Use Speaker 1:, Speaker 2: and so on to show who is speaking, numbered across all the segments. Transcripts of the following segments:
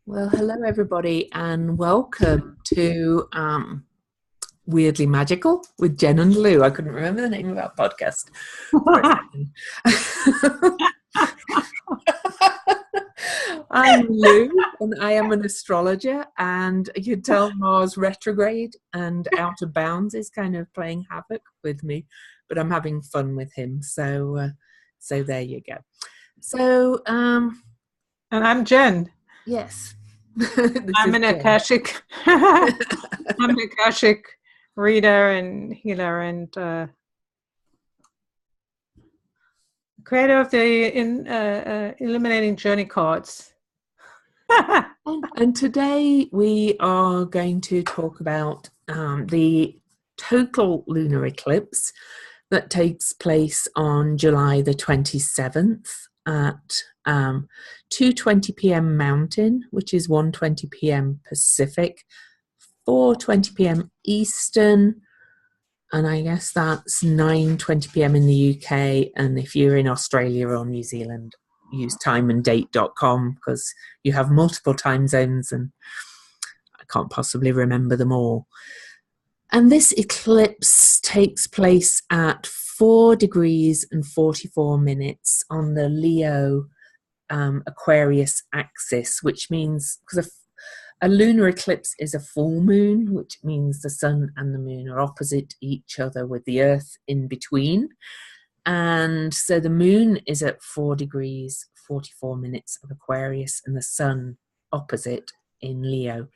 Speaker 1: Well, hello everybody, and welcome to Weirdly Magical with Jen and Lou. I couldn't remember the name of our podcast for a second. I'm Lou, and I am an astrologer, and you can tell Mars retrograde and out of bounds is kind of playing havoc with me, but I'm having fun with him. So there you go. So,
Speaker 2: and I'm Jen.
Speaker 1: Yes.
Speaker 2: I'm an Akashic. I'm an Akashic reader and healer and creator of the Illuminating Journey cards.
Speaker 1: And today we are going to talk about the total lunar eclipse that takes place on July the 27th at 2:20 p.m. Mountain, which is 1:20 p.m. Pacific, 4:20 p.m. Eastern, and I guess that's 9:20 p.m. in the UK. And if you're in Australia or New Zealand, use timeanddate.com because you have multiple time zones and I can't possibly remember them all. And this eclipse takes place at 4 degrees and 44 minutes on the Leo Aquarius axis, which means, because a lunar eclipse is a full moon, which means the sun and the moon are opposite each other with the earth in between. And so the moon is at 4 degrees 44 minutes of Aquarius and the sun opposite in Leo.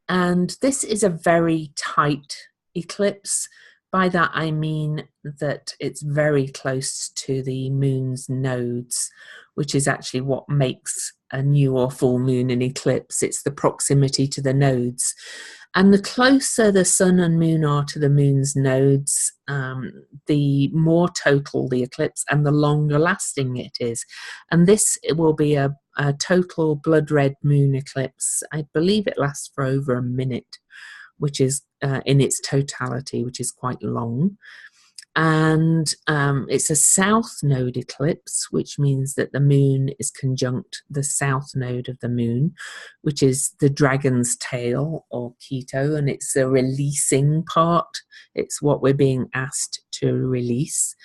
Speaker 1: And this is a very tight eclipse. By that I mean that it's very close to the moon's nodes, which is actually what makes a new or full moon an eclipse. It's the proximity to the nodes. And the closer the sun and moon are to the moon's nodes, the more total the eclipse and the longer lasting it is. And this will be a total blood red moon eclipse. I believe it lasts for over a minute, which is in its totality, which is quite long. And it's a south node eclipse, which means that the moon is conjunct the south node of the moon, which is the dragon's tail or Keto, and it's the releasing part. It's what we're being asked to release.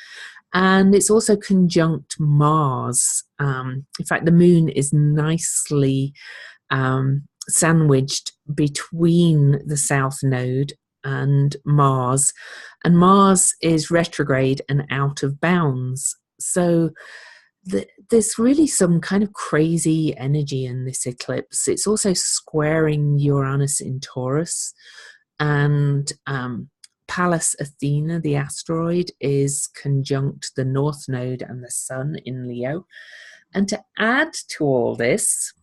Speaker 1: And it's also conjunct Mars. In fact, the moon is nicely sandwiched between the south node and Mars is retrograde and out of bounds. So there's really some kind of crazy energy in this eclipse. It's also squaring Uranus in Taurus, and Pallas Athena, the asteroid, is conjunct the north node and the sun in Leo. And to add to all this,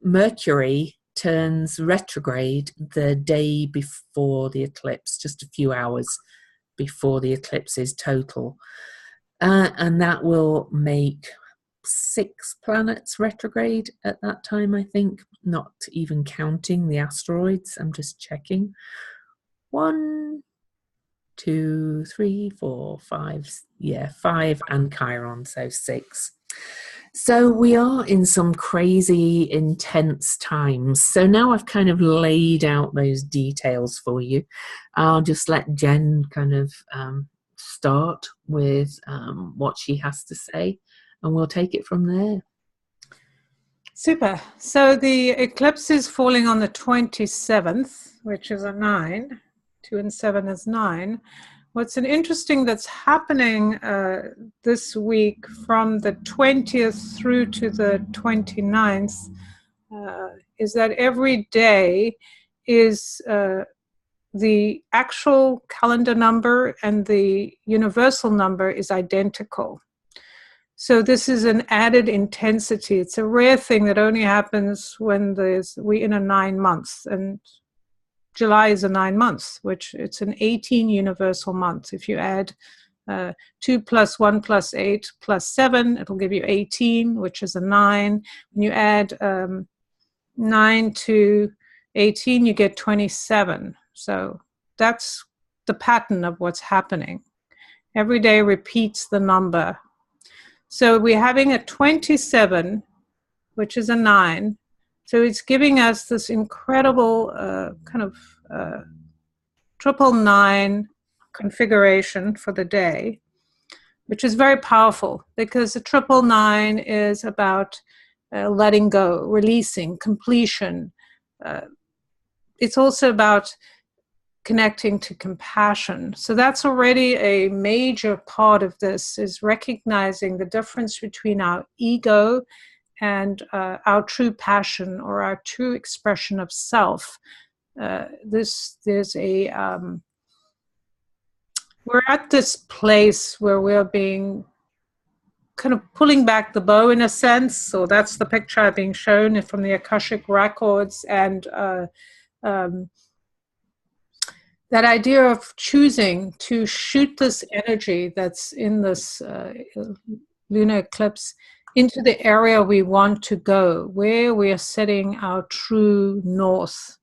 Speaker 1: Mercury turns retrograde the day before the eclipse, just a few hours before the eclipse is total. And that will make 6 planets retrograde at that time, I think, not even counting the asteroids. I'm just checking. 1, 2, 3, 4, 5. Yeah, 5 and Chiron, so 6. So we are in some crazy, intense times. So now I've kind of laid out those details for you. I'll just let Jen kind of start with what she has to say, and we'll take it from there.
Speaker 2: Super. So the eclipse is falling on the 27th, which is a 9. 2 and 7 is 9. What's interesting that's happening this week from the 20th through to the 29th is that every day is the actual calendar number and the universal number is identical. So this is an added intensity. It's a rare thing that only happens when we're in a 9 months, and July is a 9 months, which it's an 18 universal month. If you add 2 plus 1 plus 8 plus 7, it'll give you 18, which is a 9. When you add 9 to 18, you get 27. So that's the pattern of what's happening. Every day repeats the number. So we're having a 27, which is a 9. So it's giving us this incredible kind of triple 9 configuration for the day, which is very powerful because the triple 9 is about letting go, releasing, completion. It's also about connecting to compassion. So that's already a major part of this, is recognizing the difference between our ego and our true passion or our true expression of self. We're at this place where we're being kind of pulling back the bow in a sense. So that's the picture being shown from the Akashic records, and that idea of choosing to shoot this energy that's in this lunar eclipse into the area we want to go, where we are setting our true north,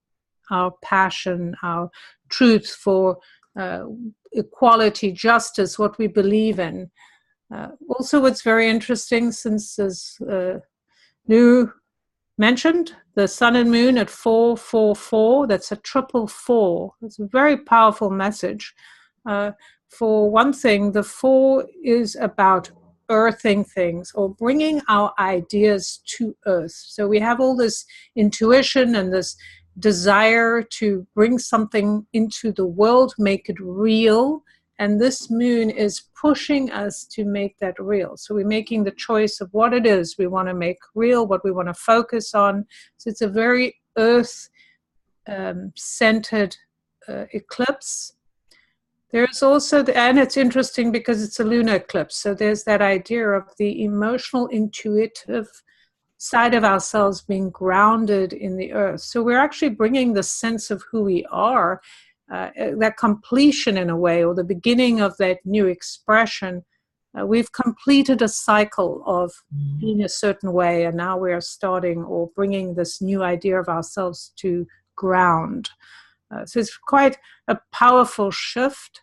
Speaker 2: our passion, our truth for equality, justice, what we believe in. Also, what's very interesting, since as New mentioned, the sun and moon at 444, that's a triple 4. It's a very powerful message. For one thing, the 4 is about earthing things or bringing our ideas to earth. So we have all this intuition and this desire to bring something into the world, make it real. And this moon is pushing us to make that real. So we're making the choice of what it is we want to make real, what we want to focus on. So it's a very earth-centered eclipse. There's also, and it's interesting because it's a lunar eclipse. So there's that idea of the emotional, intuitive side of ourselves being grounded in the earth. So we're actually bringing the sense of who we are, that completion in a way, or the beginning of that new expression. We've completed a cycle of being a certain way, and now we are starting or bringing this new idea of ourselves to ground. So it's quite a powerful shift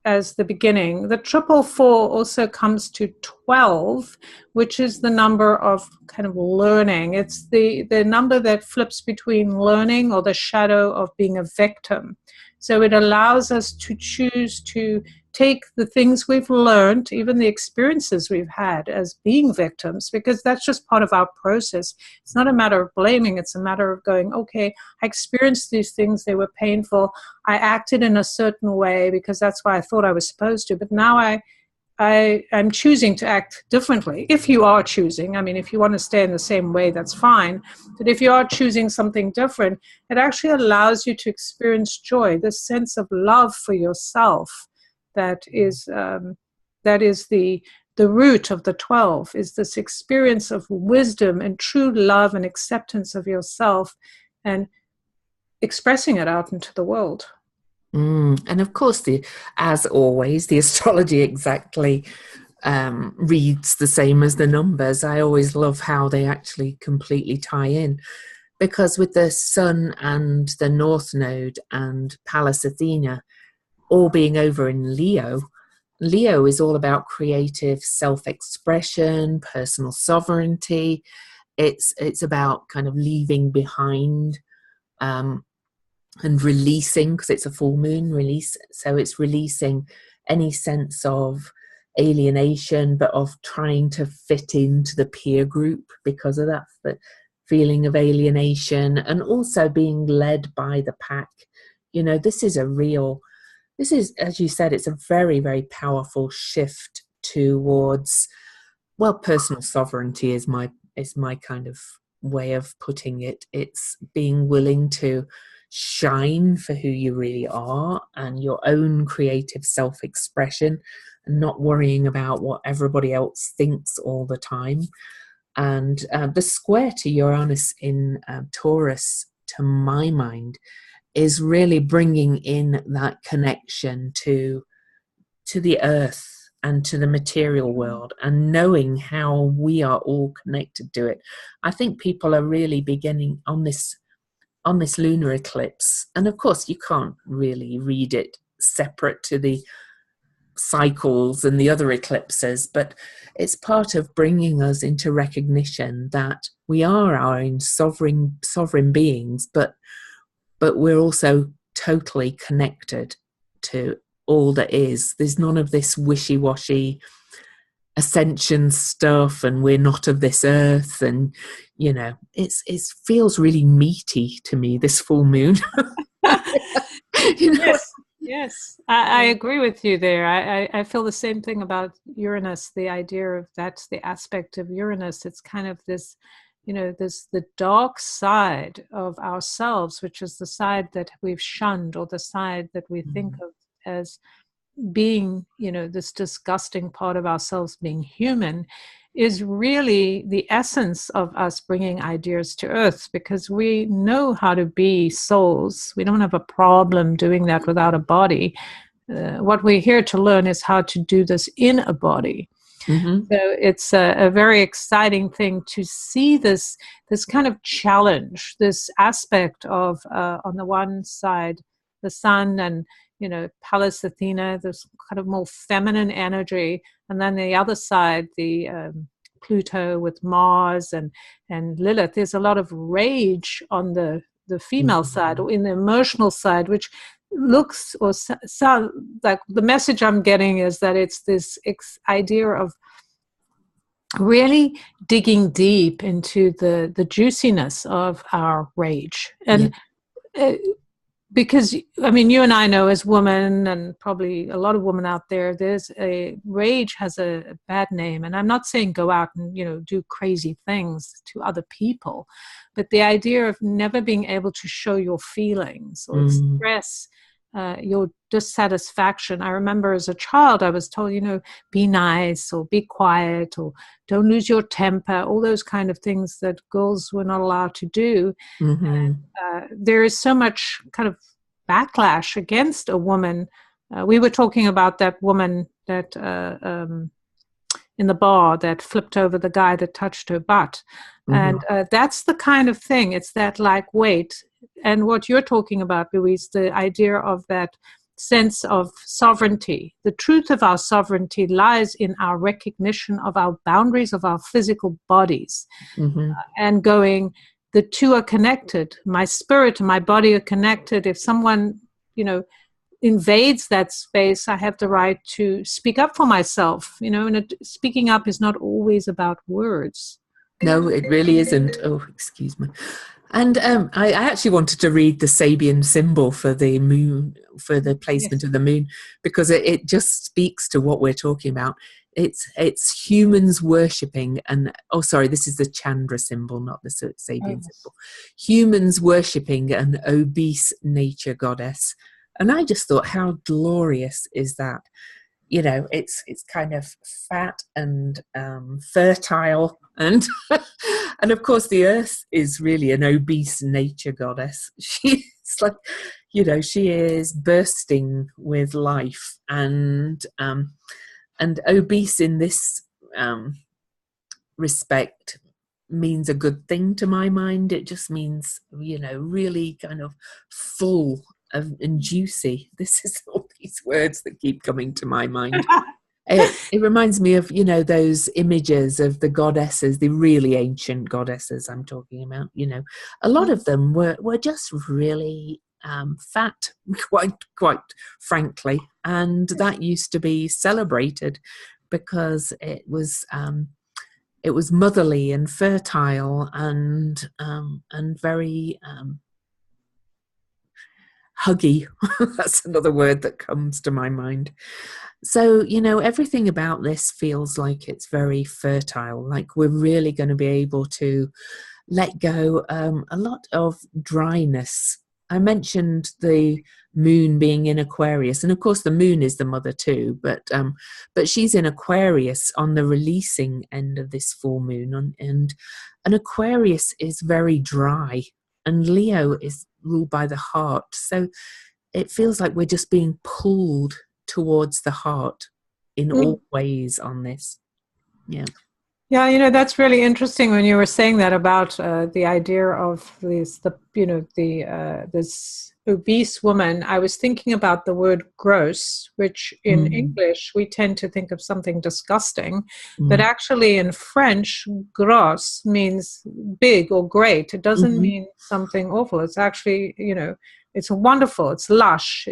Speaker 2: as the beginning. The triple 4 also comes to 12, which is the number of kind of learning. It's the number that flips between learning or the shadow of being a victim. So it allows us to choose to take the things we've learned, even the experiences we've had, as being victims, because that's just part of our process. It's not a matter of blaming. It's a matter of going, okay, I experienced these things. They were painful. I acted in a certain way because that's why I thought I was supposed to. But now I'm choosing to act differently. If you are choosing, I mean, if you want to stay in the same way, that's fine. But if you are choosing something different, it actually allows you to experience joy, this sense of love for yourself. That is the root of the 12, is this experience of wisdom and true love and acceptance of yourself and expressing it out into the world.
Speaker 1: And of course, as always, the astrology exactly reads the same as the numbers. I always love how they actually completely tie in, because with the sun and the North Node and Pallas Athena all being over in Leo, Leo is all about creative self-expression, personal sovereignty. It's about kind of leaving behind and releasing, because it's a full moon release. So it's releasing any sense of alienation, but of trying to fit into the peer group because of that feeling of alienation, and also being led by the pack. This is, as you said, it's a very, very powerful shift towards, well, personal sovereignty is my kind of way of putting it. It's being willing to shine for who you really are and your own creative self-expression, and not worrying about what everybody else thinks all the time. And the square to Uranus in Taurus, to my mind, is really bringing in that connection to the earth and to the material world, and knowing how we are all connected to it. I think people are really beginning on this lunar eclipse, and of course you can't really read it separate to the cycles and the other eclipses, but it's part of bringing us into recognition that we are our own sovereign beings, but we're also totally connected to all that is. There's none of this wishy-washy ascension stuff and we're not of this earth, and it feels really meaty to me, this full moon.
Speaker 2: Yes, I agree with you there. I feel the same thing about Uranus, the idea of that's the aspect of Uranus. It's kind of this, the dark side of ourselves, which is the side that we've shunned, or the side that we think of as being, this disgusting part of ourselves, being human, is really the essence of us bringing ideas to earth, because we know how to be souls. We don't have a problem doing that without a body. What we're here to learn is how to do this in a body. So it's a very exciting thing to see this kind of challenge, this aspect of, on the one side, the sun and Pallas Athena, this kind of more feminine energy, and then the other side, the Pluto with Mars and Lilith. There's a lot of rage on the female side, or in the emotional side, which looks or sound like, the message I'm getting is that it's this idea of really digging deep into the juiciness of our rage. And because, I mean, you and I know as women, and probably a lot of women out there, rage has a bad name. And I'm not saying go out and, do crazy things to other people, but the idea of never being able to show your feelings or express your dissatisfaction. I remember as a child, I was told, be nice, or be quiet, or don't lose your temper, all those kind of things that girls were not allowed to do. And there is so much kind of backlash against a woman. We were talking about that woman that in the bar that flipped over the guy that touched her butt. And that's the kind of thing. It's that wait. And what you're talking about, Louise, the idea of that sense of sovereignty. The truth of our sovereignty lies in our recognition of our boundaries of our physical bodies, and going, the two are connected. My spirit and my body are connected. If someone, invades that space, I have the right to speak up for myself. And speaking up is not always about words.
Speaker 1: No, it really isn't. Oh, excuse me. And I actually wanted to read the Sabian symbol for the moon, for the placement of the moon, because it just speaks to what we're talking about. It's humans worshipping, and this is the Chandra symbol, not the Sabian symbol. Humans worshipping an obese nature goddess, and I just thought, how glorious is that? It's kind of fat and fertile, and and of course the earth is really an obese nature goddess. She's like, she is bursting with life, and obese in this respect means a good thing to my mind. It just means, really kind of full and juicy. This is all these words that keep coming to my mind. It reminds me of, those images of the goddesses, the really ancient goddesses I'm talking about. A lot of them were just really fat, quite frankly, and that used to be celebrated because it was motherly and fertile and very huggy. That's another word that comes to my mind. So, everything about this feels like it's very fertile, like we're really going to be able to let go a lot of dryness. I mentioned the moon being in Aquarius, and of course the moon is the mother too, but she's in Aquarius on the releasing end of this full moon, and Aquarius is very dry, and Leo is ruled by the heart. So it feels like we're just being pulled towards the heart in all ways on this.
Speaker 2: Yeah, you know, that's really interesting when you were saying that about the idea of this obese woman. I was thinking about the word gross, which in
Speaker 1: Mm,
Speaker 2: English we tend to think of something disgusting, but
Speaker 1: mm,
Speaker 2: actually in French, gros means big or great. It doesn't
Speaker 1: mhm.
Speaker 2: mean something awful. It's actually, you know, it's wonderful. It's lush.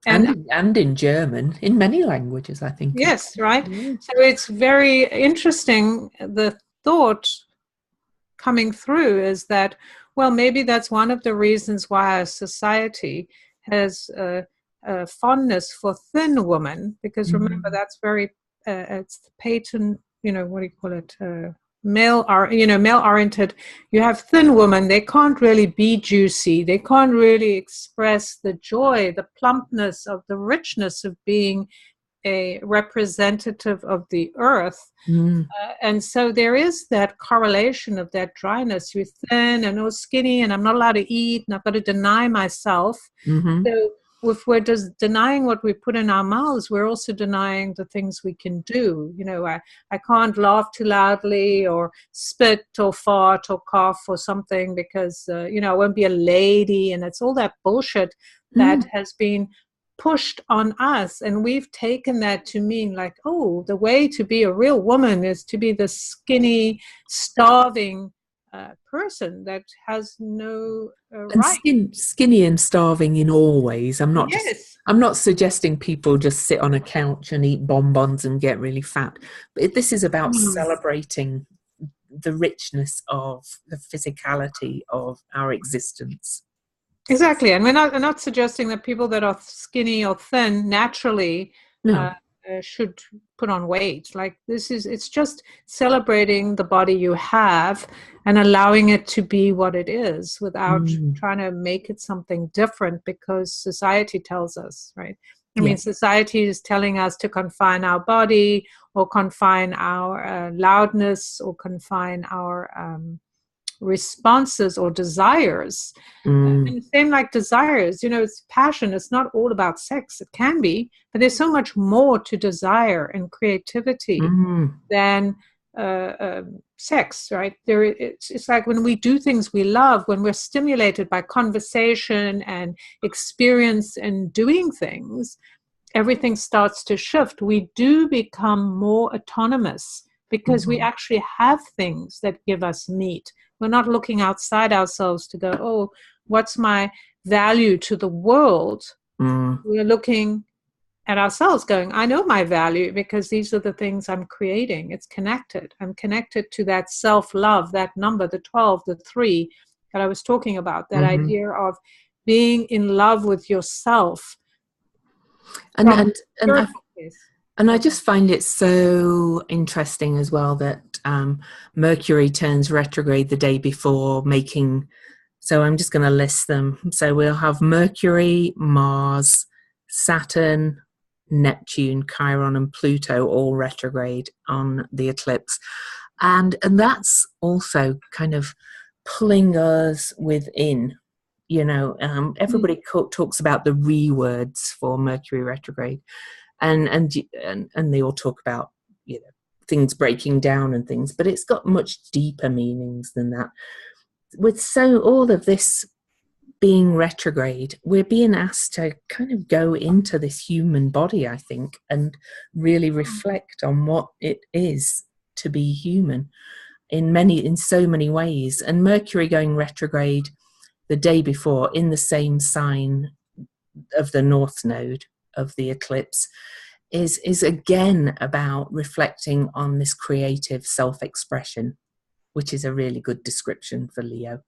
Speaker 2: And
Speaker 1: And in German, in many languages, I think.
Speaker 2: yes, right.
Speaker 1: Yeah.
Speaker 2: So it's very interesting. The thought coming through is that, well, maybe that's one of the reasons why our society has a fondness for thin women, because remember,
Speaker 1: Mm,
Speaker 2: that's very, it's the patent, you know, what do you call it? Male oriented. You have thin women, they can't really be juicy. They can't really express the joy, the plumpness of the richness of being a representative of the earth.
Speaker 1: mm,
Speaker 2: And so there is that correlation of that dryness. You're thin and oh skinny, and I'm not allowed to eat, and I've got to deny myself.
Speaker 1: mhm.
Speaker 2: So if we're just denying what we put in our mouths, we're also denying the things we can do. You know, I can't laugh too loudly or spit or fart or cough or something because, you know, I won't be a lady. And it's all that bullshit that
Speaker 1: Mm.
Speaker 2: has been pushed on us, and we've taken that to mean like, oh, the way to be a real woman is to be the skinny, starving person that has no
Speaker 1: And
Speaker 2: right.
Speaker 1: skinny and starving in all ways.
Speaker 2: Yes.
Speaker 1: I'm not suggesting people just sit on a couch and eat bonbons and get really fat. But this is about
Speaker 2: Mm.
Speaker 1: celebrating the richness of the physicality of our existence.
Speaker 2: Exactly, and we're not suggesting that people that are skinny or thin naturally uh,
Speaker 1: No.
Speaker 2: should put on weight. Like it's just celebrating the body you have and allowing it to be what it is without
Speaker 1: Mm,
Speaker 2: trying to make it something different because society tells us, right? I mean,
Speaker 1: yeah.
Speaker 2: society is telling us to confine our body or confine our loudness or confine our responses or desires.
Speaker 1: Mm,
Speaker 2: And same like desires, you know, it's passion. It's not all about sex. It can be, but there's so much more to desire and creativity
Speaker 1: mm,
Speaker 2: than sex, right? It's like when we do things we love, when we're stimulated by conversation and experience and doing things, everything starts to shift. We do become more autonomous because we
Speaker 1: mm,
Speaker 2: actually have things that give us meat. We're not looking outside ourselves to go, oh, what's my value to the world?
Speaker 1: mm,
Speaker 2: We're looking at ourselves going, I know my value because these are the things I'm creating. It's connected. I'm connected to that self-love, that number, the 12, the 3 that I was talking about, that
Speaker 1: mhm.
Speaker 2: idea of being in love with yourself
Speaker 1: And
Speaker 2: from
Speaker 1: and and I
Speaker 2: spiritual place.
Speaker 1: and I just find it so interesting as well that Mercury turns retrograde the day before, making. So I'm just going to list them. So we'll have Mercury, Mars, Saturn, Neptune, Chiron, and Pluto all retrograde on the eclipse, and that's also kind of pulling us within.
Speaker 2: Mm.
Speaker 1: Everybody talks about the rewords for Mercury retrograde, and they all talk about things breaking down and things, but it's got much deeper meanings than that. With all of this being retrograde, we're being asked to kind of go into this human body, I think, and really reflect on what it is to be human in so many ways. And Mercury going retrograde the day before in the same sign of the North Node of the eclipse is again about reflecting on this creative self-expression, which is a really good description for Leo.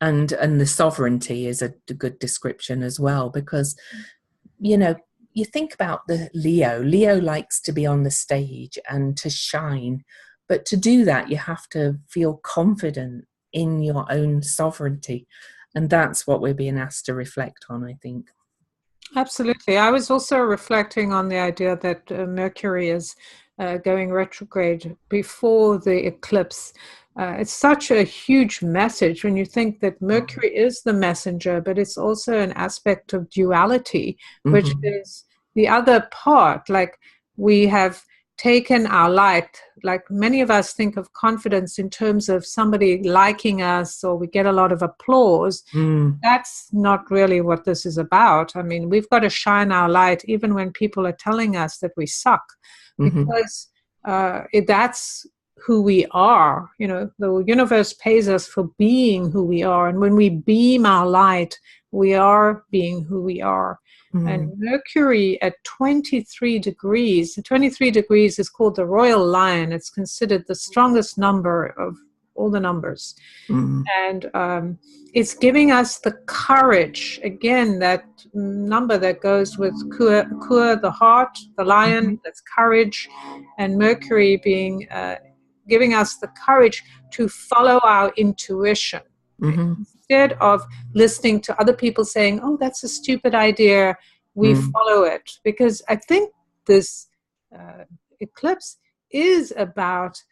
Speaker 1: And the sovereignty is a good description as well, because you know you think about the Leo likes to be on the stage and to shine, but to do that you have to feel confident in your own sovereignty, and that's what we're being asked to reflect on, I think.
Speaker 2: Absolutely. I was also reflecting on the idea that Mercury is going retrograde before the eclipse. It's such a huge message when you think that Mercury is the messenger, but it's also an aspect of duality, which
Speaker 1: Mm-hmm.
Speaker 2: is the other part. Like we have taken our light, like many of us think of confidence in terms of somebody liking us or we get a lot of applause. That's not really what this is about. I mean, we've got to shine our light even when people are telling us that we suck, because that's who we are. You know, the universe pays us for being who we are. And when we beam our light, we are being who we are. And Mercury at 23 degrees, 23 degrees is called the Royal Lion. It's considered the strongest number of all the numbers. And it's giving us the courage, again, that number that goes with Kur, the heart, the lion, that's courage, and Mercury being giving us the courage to follow our intuition. Instead of listening to other people saying, oh, that's a stupid idea, we follow it. Because I think this eclipse is about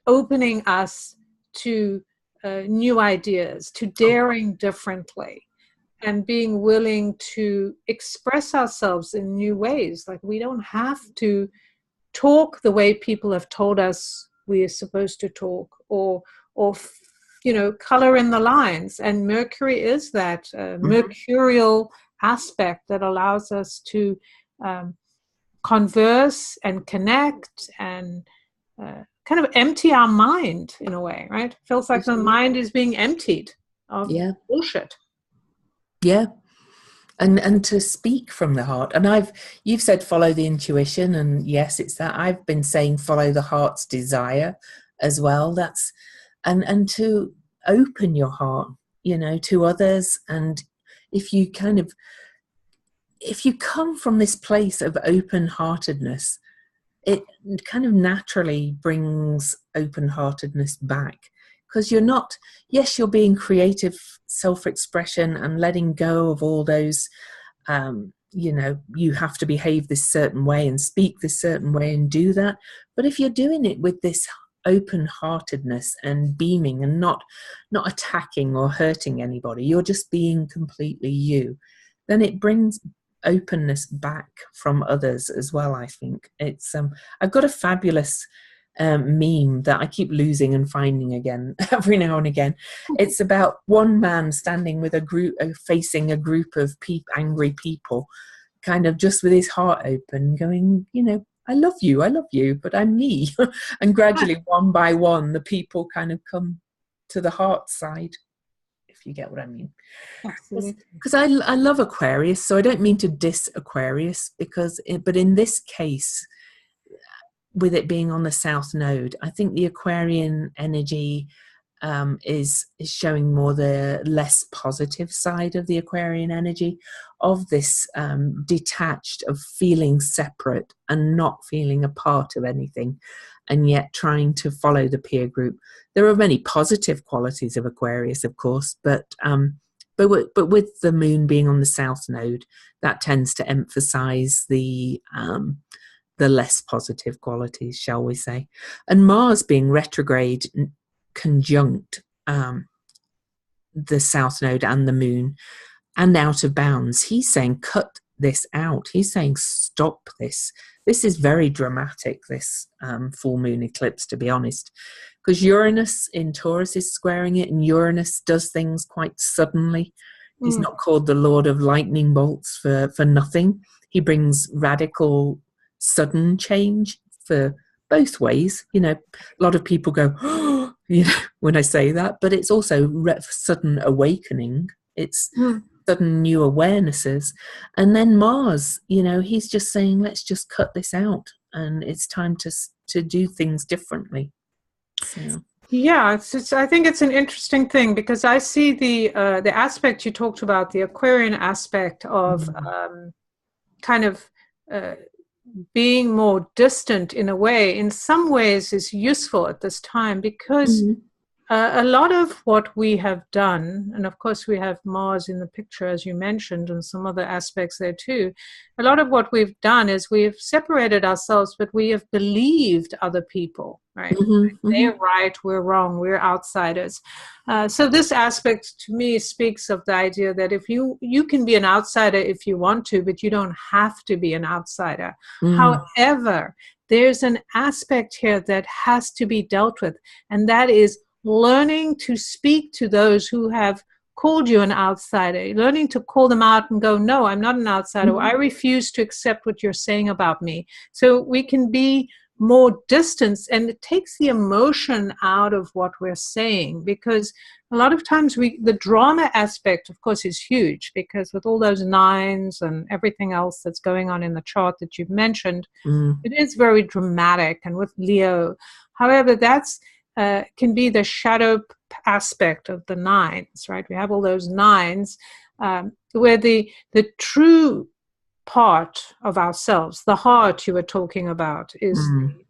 Speaker 2: opening us to new ideas, to daring differently, and being willing to express ourselves in new ways. Like, we don't have to talk the way people have told us we are supposed to talk, or color in the lines. And Mercury is that mercurial aspect that allows us to converse and connect and kind of empty our mind in a way, right? Feels like the mind is being emptied of bullshit.
Speaker 1: Yeah. And to speak from the heart. And you've said follow the intuition, and yes, it's that. I've been saying follow the heart's desire as well. That's and to open your heart, to others. And if you come from this place of open-heartedness, it kind of naturally brings open-heartedness back, because you're being creative, self-expression, and letting go of all those, you have to behave this certain way and speak this certain way and do that. But if you're doing it with this open-heartedness and beaming and not attacking or hurting anybody, you're just being completely you, then it brings openness back from others as well. I think it's I've got a fabulous meme that I keep losing and finding again every now and again. It's about one man standing with a group facing a group of angry people, kind of just with his heart open, going, I love you, but I'm me. And gradually, one by one, the people kind of come to the heart side, if you get what I mean. Because I love Aquarius, so I don't mean to diss Aquarius, but in this case, with it being on the South Node, I think the Aquarian energy is showing more the less positive side of the Aquarian energy, of this detached, of feeling separate and not feeling a part of anything, and yet trying to follow the peer group. There are many positive qualities of Aquarius, of course, but with the moon being on the South Node, that tends to emphasize the less positive qualities, shall we say. And Mars being retrograde conjunct the South Node and the moon, and out of bounds, he's saying cut this out. He's saying stop this. This is very dramatic, this full moon eclipse, to be honest, because Uranus in Taurus is squaring it, and Uranus does things quite suddenly. He's not called the Lord of Lightning Bolts for nothing. He brings radical, sudden change for both ways. A lot of people go, oh, when I say that, but it's also sudden awakening. It's sudden new awarenesses. And then Mars, he's just saying, let's just cut this out, and it's time to do things differently. So.
Speaker 2: Yeah, I think it's an interesting thing, because I see the aspect you talked about, the Aquarian aspect of kind of being more distant in a way, in some ways is useful at this time, because a lot of what we have done, and of course we have Mars in the picture, as you mentioned, and some other aspects there too, a lot of what we've done is we've separated ourselves, but we have believed other people, right? They're right, we're wrong, we're outsiders. So this aspect to me speaks of the idea that if you can be an outsider if you want to, but you don't have to be an outsider. However, there's an aspect here that has to be dealt with, and that is learning to speak to those who have called you an outsider, learning to call them out and go, no, I'm not an outsider. I refuse to accept what you're saying about me. So we can be more distance, and it takes the emotion out of what we're saying, because a lot of times the drama aspect, of course, is huge, because with all those nines and everything else that's going on in the chart that you've mentioned, it is very dramatic. And with Leo, however, that's can be the shadow aspect of the nines, right? We have all those nines where the true part of ourselves, the heart you were talking about, is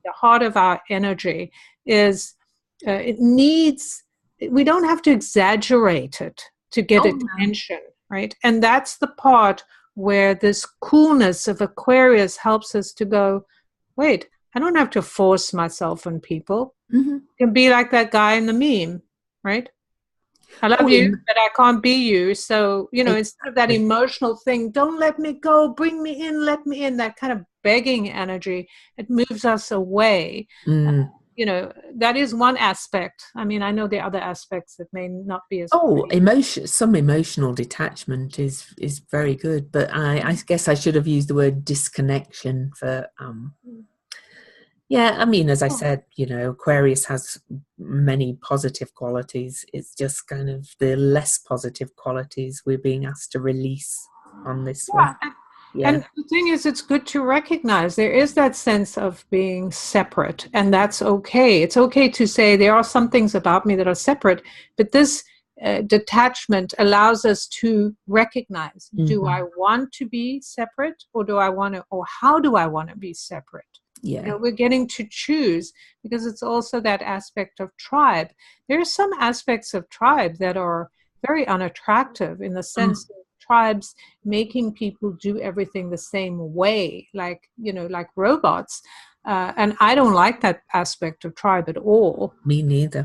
Speaker 2: the heart of our energy, is it needs, we don't have to exaggerate it to get attention, right? And that's the part where this coolness of Aquarius helps us to go, wait, I don't have to force myself on people. It can be like that guy in the meme, right? I love you, but I can't be you. So, instead of that emotional thing, don't let me go, bring me in, let me in, that kind of begging energy, it moves us away. That is one aspect. I mean, I know the other aspects that may not be as
Speaker 1: some emotional detachment is very good, but I guess I should have used the word disconnection for yeah, I mean, as I said, Aquarius has many positive qualities. It's just kind of the less positive qualities we're being asked to release on this one.
Speaker 2: Yeah. And the thing is, it's good to recognize there is that sense of being separate, and that's okay. It's okay to say there are some things about me that are separate, but this detachment allows us to recognize, do I want to be separate, or how do I want to be separate?
Speaker 1: Yeah.
Speaker 2: We're getting to choose, because it's also that aspect of tribe. There are some aspects of tribe that are very unattractive, in the sense that tribes making people do everything the same way, like robots. And I don't like that aspect of tribe at all.
Speaker 1: Me neither.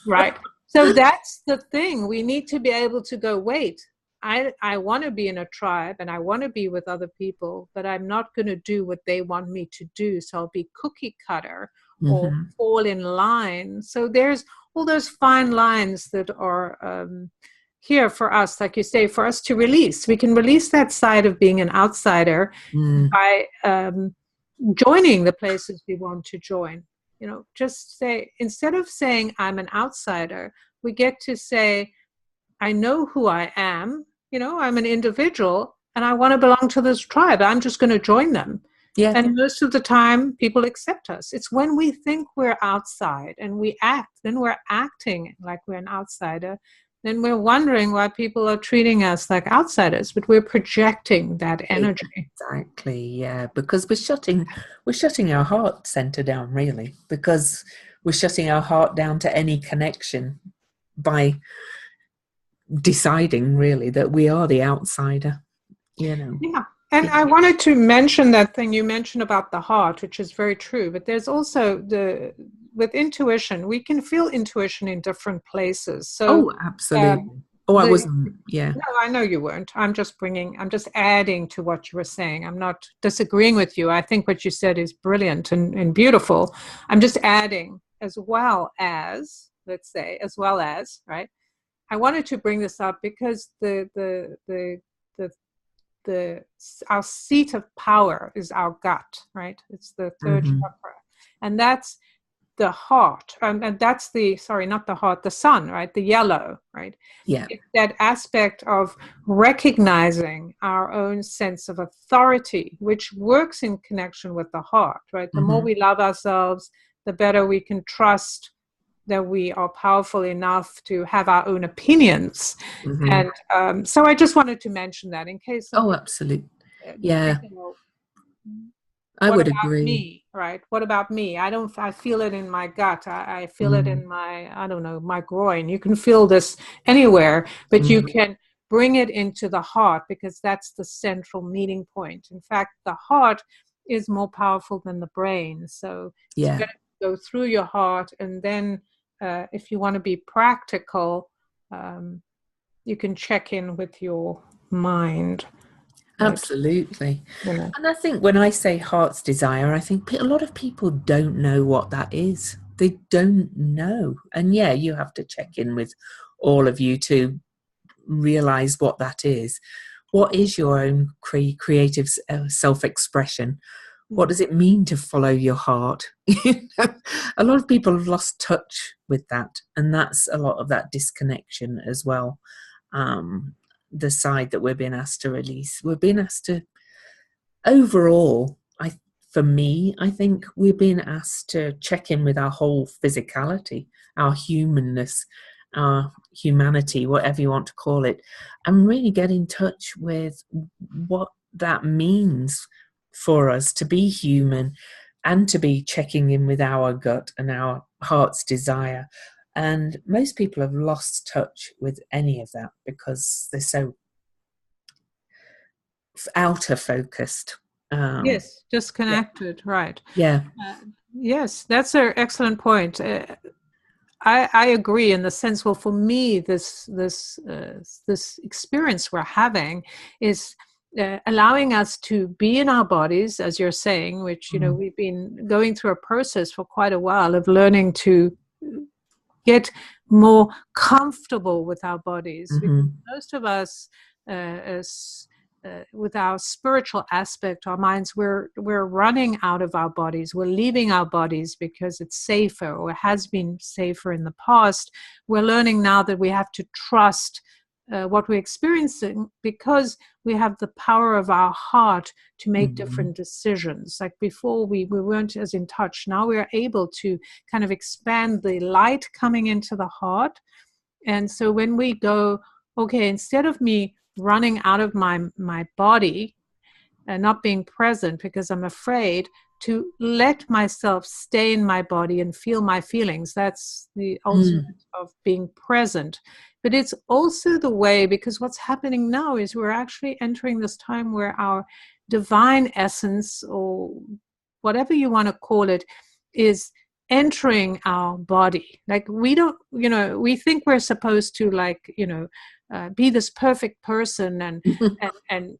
Speaker 2: Right. So that's the thing. We need to be able to go, wait, I want to be in a tribe and I want to be with other people, but I'm not going to do what they want me to do. So I'll be cookie cutter or fall in line. So there's all those fine lines that are here for us, like you say, for us to release. We can release that side of being an outsider by joining the places we want to join. Just say, instead of saying I'm an outsider, we get to say, I know who I am. I'm an individual and I want to belong to this tribe. I'm just going to join them.
Speaker 1: Yeah.
Speaker 2: And most of the time people accept us. It's when we think we're outside and we act, then we're acting like we're an outsider. Then we're wondering why people are treating us like outsiders, but we're projecting that energy.
Speaker 1: Exactly. Yeah. Because we're shutting our heart center down, really, because we're shutting our heart down to any connection by deciding, really, that we are the outsider.
Speaker 2: Yeah. And I wanted to mention that thing you mentioned about the heart, which is very true. But there's also with intuition, we can feel intuition in different places. So,
Speaker 1: absolutely. I wasn't. Yeah.
Speaker 2: No, I know you weren't. I'm just adding to what you were saying. I'm not disagreeing with you. I think what you said is brilliant and beautiful. I'm just adding, as well as, right? I wanted to bring this up because our seat of power is our gut, right? It's the third chakra, and that's the heart, and that's not the heart, the sun, right? The yellow, right?
Speaker 1: Yeah.
Speaker 2: It's that aspect of recognizing our own sense of authority, which works in connection with the heart, right? The more we love ourselves, the better we can trust that we are powerful enough to have our own opinions. And so I just wanted to mention that in case.
Speaker 1: Absolutely. Yeah. I would agree.
Speaker 2: Me, right? What about me? I feel it in my gut. I feel it in my groin. You can feel this anywhere, but you can bring it into the heart, because that's the central meeting point. In fact, the heart is more powerful than the brain. So it's better to go through your heart, and then if you want to be practical, you can check in with your mind. Like,
Speaker 1: Absolutely.
Speaker 2: you know.
Speaker 1: And I think when I say heart's desire, I think a lot of people don't know what that is. They don't know. And yeah, you have to check in with all of you to realize what that is. What is your own creative self-expression? What does it mean to follow your heart? A lot of people have lost touch with that, and that's a lot of that disconnection as well. The side that we're being asked to release, we're being asked to, overall, for me, I think we're being asked to check in with our whole physicality, our humanness, our humanity, whatever you want to call it, and really get in touch with what that means for us to be human and to be checking in with our gut and our heart's desire. And most people have lost touch with any of that because they're so outer focused.
Speaker 2: Yes, disconnected, right.
Speaker 1: Yeah.
Speaker 2: Yes, that's an excellent point. I agree in the sense, well, for me, this experience we're having is allowing us to be in our bodies, as you're saying, which, you know, we've been going through a process for quite a while of learning to get more comfortable with our bodies. Because most of us, with our spiritual aspect, our minds, we're running out of our bodies. We're leaving our bodies because it's safer, or it has been safer in the past. We're learning now that we have to trust what we're experiencing, because we have the power of our heart to make different decisions. Like before, we weren't as in touch. Now we are able to kind of expand the light coming into the heart. And so when we go, okay, instead of me running out of my body and not being present because I'm afraid, to let myself stay in my body and feel my feelings. That's the ultimate of being present. But it's also the way, because what's happening now is we're actually entering this time where our divine essence, or whatever you want to call it, is entering our body. Like, we don't, you know, we think we're supposed to, like, you know, be this perfect person and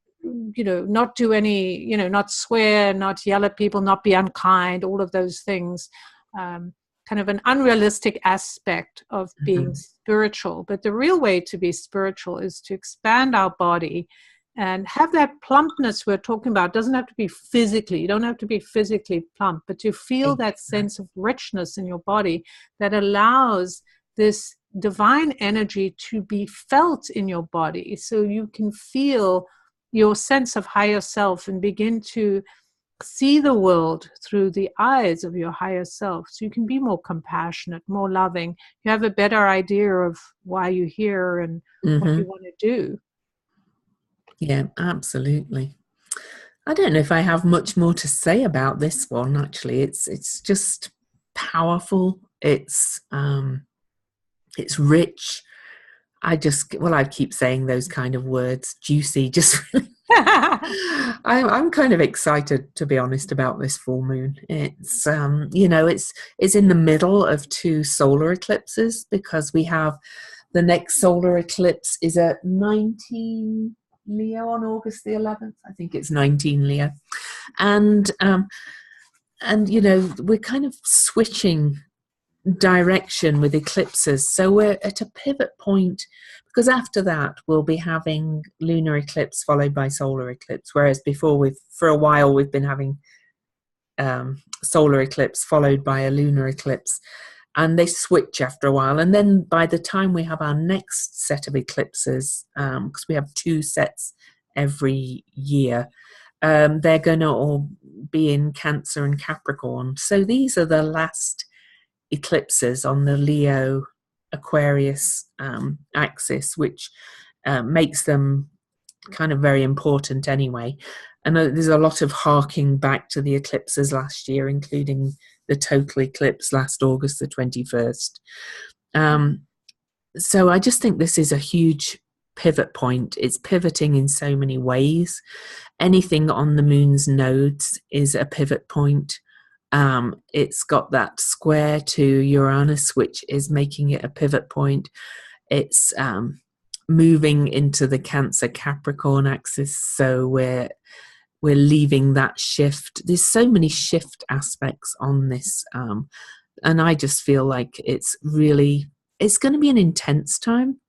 Speaker 2: you know, not do any, you know, not swear, not yell at people, not be unkind, all of those things. Kind of an unrealistic aspect of being spiritual. But the real way to be spiritual is to expand our body and have that plumpness we're talking about. It doesn't have to be physically, you don't have to be physically plump, but to feel that sense of richness in your body that allows this divine energy to be felt in your body, so you can feel your sense of higher self and begin to see the world through the eyes of your higher self. So you can be more compassionate, more loving. You have a better idea of why you're here and what you want to do.
Speaker 1: Yeah, absolutely. I don't know if I have much more to say about this one, actually. It's just powerful. It's rich. I keep saying those kind of words, juicy, just I'm kind of excited, to be honest, about this full moon. It's you know, it's in the middle of two solar eclipses, because we have the next solar eclipse is at 19 Leo on August the 11th. I think it's 19 Leo. And you know, we're kind of switching direction with eclipses, so we're at a pivot point, because after that we'll be having lunar eclipse followed by solar eclipse, whereas before for a while we've been having solar eclipse followed by a lunar eclipse, and they switch after a while. And then by the time we have our next set of eclipses, because we have two sets every year, they're going to all be in Cancer and Capricorn. So these are the last eclipses on the Leo Aquarius axis, which makes them kind of very important anyway. And there's a lot of harking back to the eclipses last year, including the total eclipse last August the 21st. So I just think this is a huge pivot point. It's pivoting in so many ways. Anything on the moon's nodes is a pivot point. It's got that square to Uranus, which is making it a pivot point. It's moving into the Cancer Capricorn axis, so we're leaving that shift. There's so many shift aspects on this, and I just feel like it's going to be an intense time.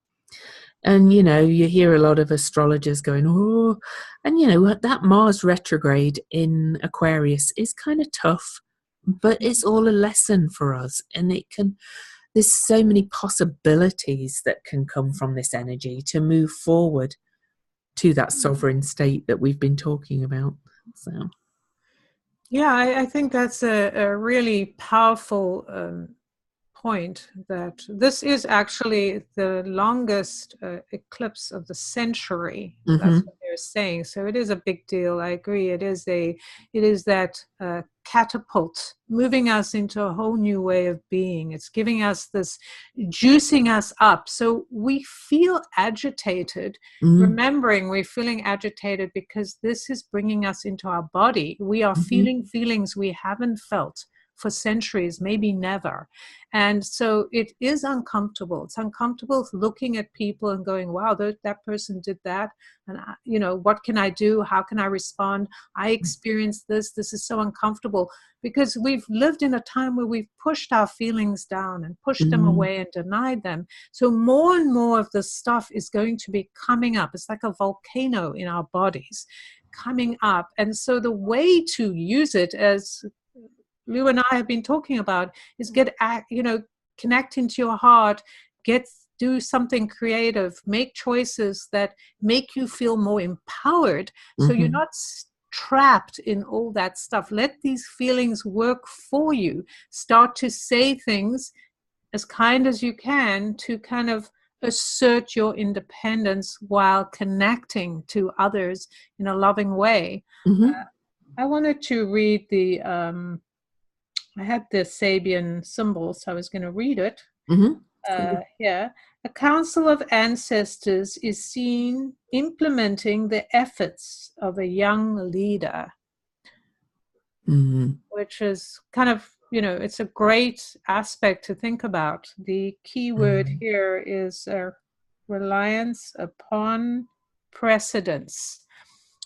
Speaker 1: And you hear a lot of astrologers going, oh, and that Mars retrograde in Aquarius is kind of tough, but it's all a lesson for us, and there's so many possibilities that can come from this energy to move forward to that sovereign state that we've been talking about. So
Speaker 2: yeah, I think that's a really powerful point, that this is actually the longest eclipse of the century. That's what they're saying. So it is a big deal. I agree. It is that catapult, moving us into a whole new way of being. It's giving us this, juicing us up. So we feel agitated, remembering we're feeling agitated because this is bringing us into our body. We are feeling feelings we haven't felt for centuries, maybe never. And so it is uncomfortable. It's uncomfortable looking at people and going, wow, that person did that. And, what can I do? How can I respond? I experienced this. This is so uncomfortable because we've lived in a time where we've pushed our feelings down and pushed them away and denied them. So more and more of this stuff is going to be coming up. It's like a volcano in our bodies coming up. And so the way to use it, as Lou and I have been talking about, is connect into your heart, do something creative, make choices that make you feel more empowered. So you're not trapped in all that stuff. Let these feelings work for you. Start to say things as kind as you can to kind of assert your independence while connecting to others in a loving way. I wanted to read I had the Sabian symbol, so I was going to read it. Here, a council of ancestors is seen implementing the efforts of a young leader, which is kind of, it's a great aspect to think about. The key word here is reliance upon precedence.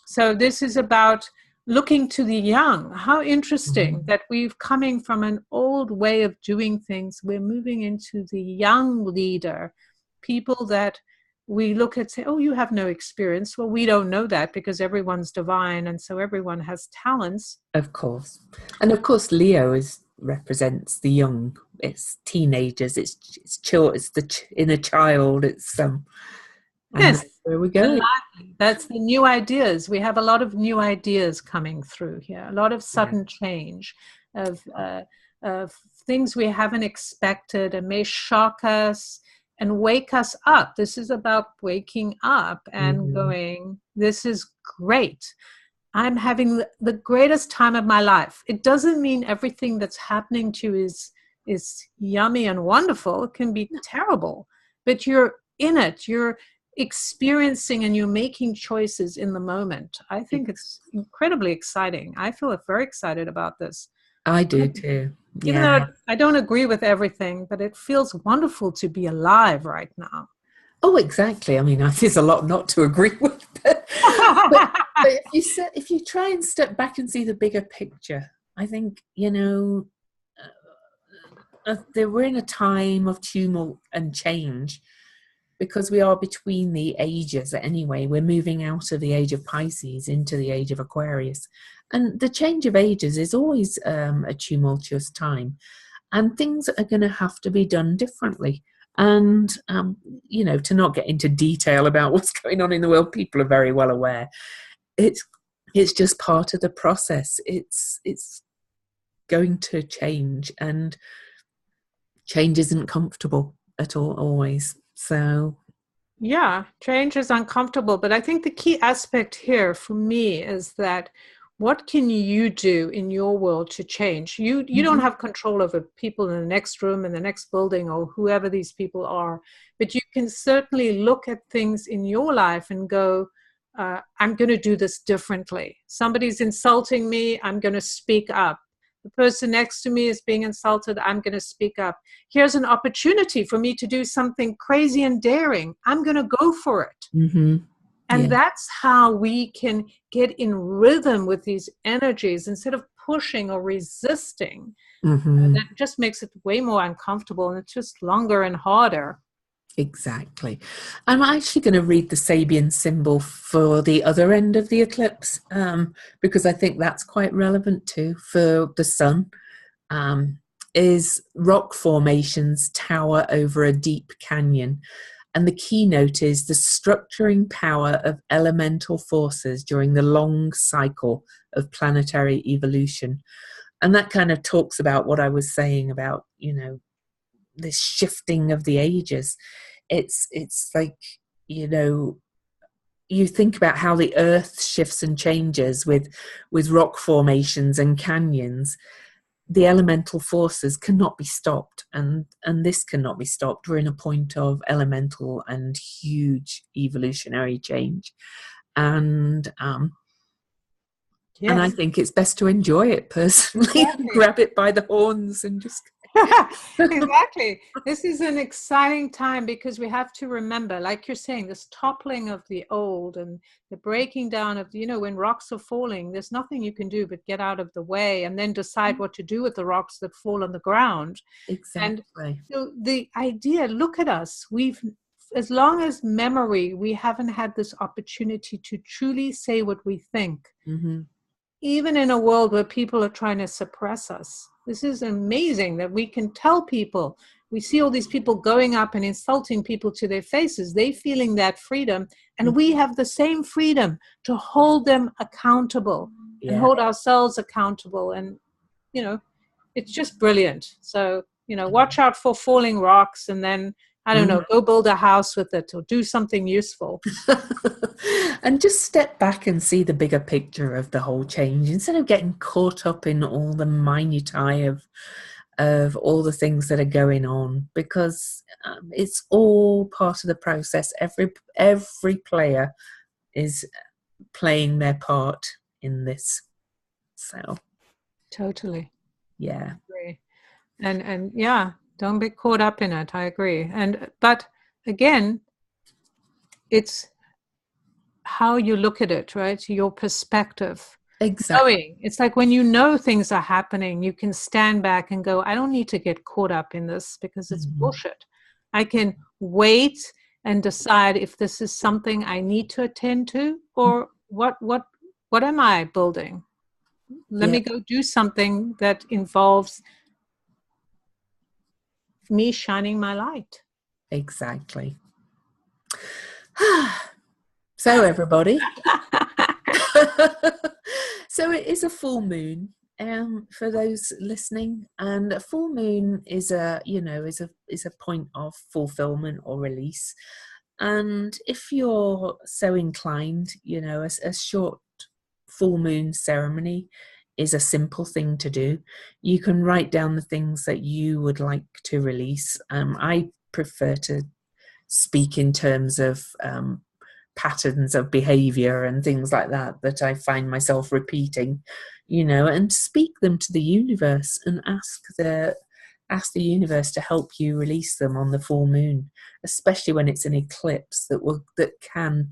Speaker 2: So this is about looking to the young. How interesting that we've coming from an old way of doing things. We're moving into the young leader, people that we look at, say, oh, you have no experience. Well, we don't know that because everyone's divine. And so everyone has talents.
Speaker 1: Of course. And of course, Leo represents the young. It's teenagers. It's the inner child. It's
Speaker 2: yes,
Speaker 1: where we go.
Speaker 2: That's the new ideas. We have a lot of new ideas coming through here. A lot of sudden change of things we haven't expected and may shock us and wake us up. This is about waking up and going, this is great. I'm having the greatest time of my life. It doesn't mean everything that's happening to you is yummy and wonderful. It can be terrible, but you're in it. You're experiencing and you're making choices in the moment. I think it's incredibly exciting. I feel very excited about this.
Speaker 1: I do too.
Speaker 2: Even though I don't agree with everything, but it feels wonderful to be alive right now.
Speaker 1: Oh, exactly. I mean, there's a lot not to agree with. But if you try and step back and see the bigger picture, I think, we're in a time of tumult and change because we are between the ages anyway. We're moving out of the age of Pisces into the age of Aquarius. And the change of ages is always a tumultuous time. And things are going to have to be done differently. And, to not get into detail about what's going on in the world, people are very well aware. It's just part of the process. It's going to change, and change isn't comfortable at all, always. So,
Speaker 2: yeah, change is uncomfortable. But I think the key aspect here for me is that what can you do in your world to change? You don't have control over people in the next room, in the next building, or whoever these people are. But you can certainly look at things in your life and go, I'm going to do this differently. Somebody's insulting me. I'm going to speak up. The person next to me is being insulted. I'm going to speak up. Here's an opportunity for me to do something crazy and daring. I'm going to go for it.
Speaker 1: Mm-hmm.
Speaker 2: And
Speaker 1: Yeah.
Speaker 2: that's how we can get in rhythm with these energies instead of pushing or resisting.
Speaker 1: Mm-hmm.
Speaker 2: That just makes it way more uncomfortable, and it's just longer and harder.
Speaker 1: Exactly. I'm actually going to read the Sabian symbol for the other end of the eclipse, because I think that's quite relevant too for the sun. Is rock formations tower over a deep canyon. And the keynote is the structuring power of elemental forces during the long cycle of planetary evolution. And that kind of talks about what I was saying about, this shifting of the ages. It's like, you think about how the earth shifts and changes with rock formations and canyons. The elemental forces cannot be stopped, and this cannot be stopped. We're in a point of elemental and huge evolutionary change, and I
Speaker 2: Yes.
Speaker 1: think it's best to enjoy it personally and
Speaker 2: Exactly.
Speaker 1: grab it by the horns and just
Speaker 2: Exactly. This is an exciting time because we have to remember, like you're saying, this toppling of the old and the breaking down of, when rocks are falling, there's nothing you can do but get out of the way and then decide what to do with the rocks that fall on the ground. And
Speaker 1: exactly.
Speaker 2: so the idea, look at us, as long as memory, we haven't had this opportunity to truly say what we think.
Speaker 1: Mm-hmm.
Speaker 2: Even in a world where people are trying to suppress us. This is amazing that we can tell people. We see all these people going up and insulting people to their faces. They feeling that freedom, and we have the same freedom to hold them accountable and
Speaker 1: Yeah.
Speaker 2: hold ourselves accountable. And, it's just brilliant. So, watch out for falling rocks, and then, I don't know, go build a house with it or do something useful.
Speaker 1: And just step back and see the bigger picture of the whole change instead of getting caught up in all the minutiae of all the things that are going on, because it's all part of the process. Every player is playing their part in this. So
Speaker 2: Totally.
Speaker 1: yeah.
Speaker 2: Agree. And yeah, don't be caught up in it. I agree. But again, it's how you look at it, right? Your perspective.
Speaker 1: Exactly.
Speaker 2: Knowing. It's like when you know things are happening, you can stand back and go, I don't need to get caught up in this because it's bullshit. I can wait and decide if this is something I need to attend to, or what am I building? Let
Speaker 1: Yeah,
Speaker 2: me go do something that involves me shining my light.
Speaker 1: exactly. So everybody. So it is a full moon, for those listening, and a full moon is a point of fulfillment or release. And if you're so inclined, a short full moon ceremony is a simple thing to do. You can write down the things that you would like to release. I prefer to speak in terms of patterns of behavior and things like that I find myself repeating, and speak them to the universe and ask the universe to help you release them on the full moon, especially when it's an eclipse that can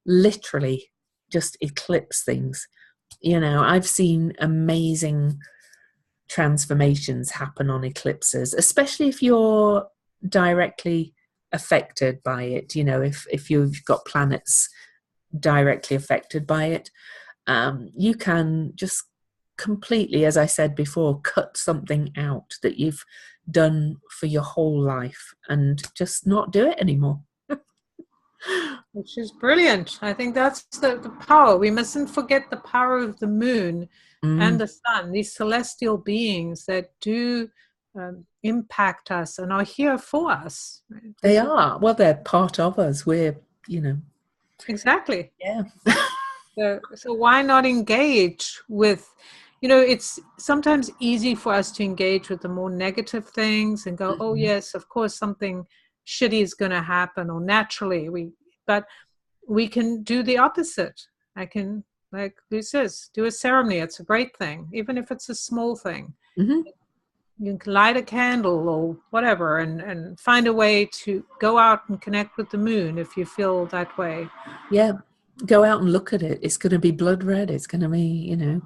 Speaker 1: literally just eclipse things. I've seen amazing transformations happen on eclipses, especially if you're directly affected by it. If you've got planets directly affected by it, you can just completely, as I said before, cut something out that you've done for your whole life and just not do it anymore.
Speaker 2: Which is brilliant. I think that's the power. We mustn't forget the power of the moon and the sun, these celestial beings that do impact us and are here for us. Right?
Speaker 1: They are. Well, they're part of us. We're,
Speaker 2: Exactly.
Speaker 1: yeah.
Speaker 2: So why not engage with, it's sometimes easy for us to engage with the more negative things and go, oh yes, of course something shitty is going to happen, or naturally but we can do the opposite. I can like Lou says, do a ceremony. It's a great thing, even if it's a small thing.
Speaker 1: Mm-hmm.
Speaker 2: You can light a candle or whatever, and find a way to go out and connect with the moon if you feel that way.
Speaker 1: Yeah, go out and look at it. It's going to be blood red. It's going to be, you know,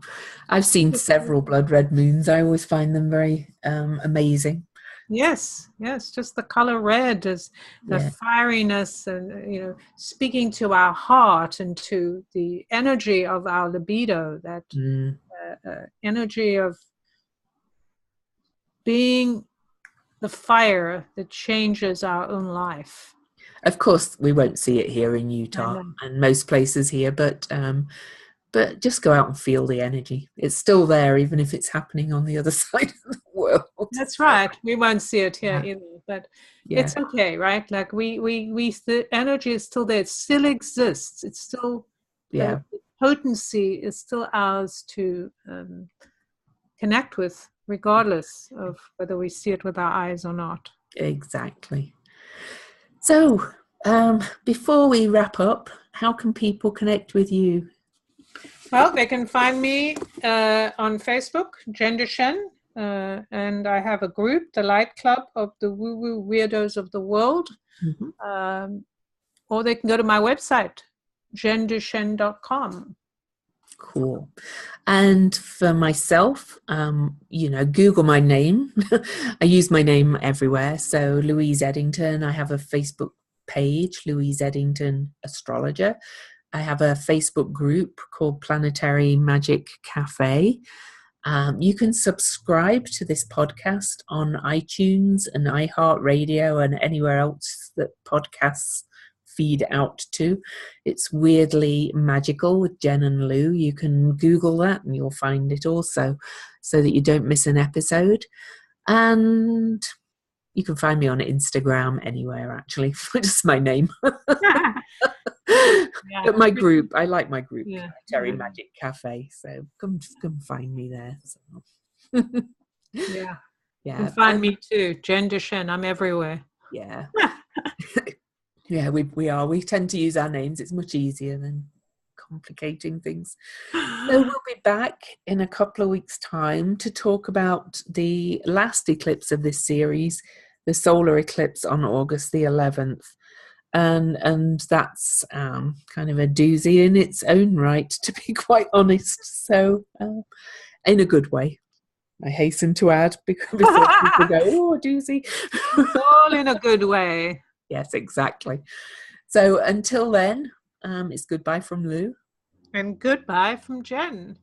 Speaker 1: I've seen several blood red moons. I always find them very amazing.
Speaker 2: Yes, just the color red is the
Speaker 1: Yeah.
Speaker 2: fieriness, and speaking to our heart and to the energy of our libido, that energy of being the fire that changes our own life.
Speaker 1: Of course, we won't see it here in Utah and most places here, but just go out and feel the energy. It's still there, even if it's happening on the other side of the world.
Speaker 2: That's right. We won't see it here either, but it's okay, right? Like the energy is still there. It still exists. It's still, the potency is still ours to connect with, regardless of whether we see it with our eyes or not.
Speaker 1: Exactly. So, before we wrap up, how can people connect with you?
Speaker 2: Well, they can find me on Facebook, Jen Duchenne, and I have a group, the Light Club of the Woo-Woo Weirdos of the World. Mm-hmm. Or they can go to my website, jenduchenne.com.
Speaker 1: Cool. And for myself, Google my name. I use my name everywhere. So Louise Eddington, I have a Facebook page, Louise Eddington Astrologer. I have a Facebook group called Planetary Magic Cafe. You can subscribe to this podcast on iTunes and iHeartRadio and anywhere else that podcasts feed out to. It's Weirdly Magical with Jen and Lou. You can Google that and you'll find it also, so that you don't miss an episode. And you can find me on Instagram, anywhere actually, just my name. But my group, I like my group, Planetary Magic Cafe. So come find me there. So.
Speaker 2: You can find me too, Jen Duchenne. I'm everywhere.
Speaker 1: Yeah. Yeah, we are. We tend to use our names. It's much easier than complicating things. So we'll be back in a couple of weeks' time to talk about the last eclipse of this series, the solar eclipse on August the 11th. And that's kind of a doozy in its own right, to be quite honest. So in a good way, I hasten to add, before people go, oh, doozy.
Speaker 2: It's all in a good way.
Speaker 1: Yes, exactly. So until then, it's goodbye from Lou.
Speaker 2: And goodbye from Jen.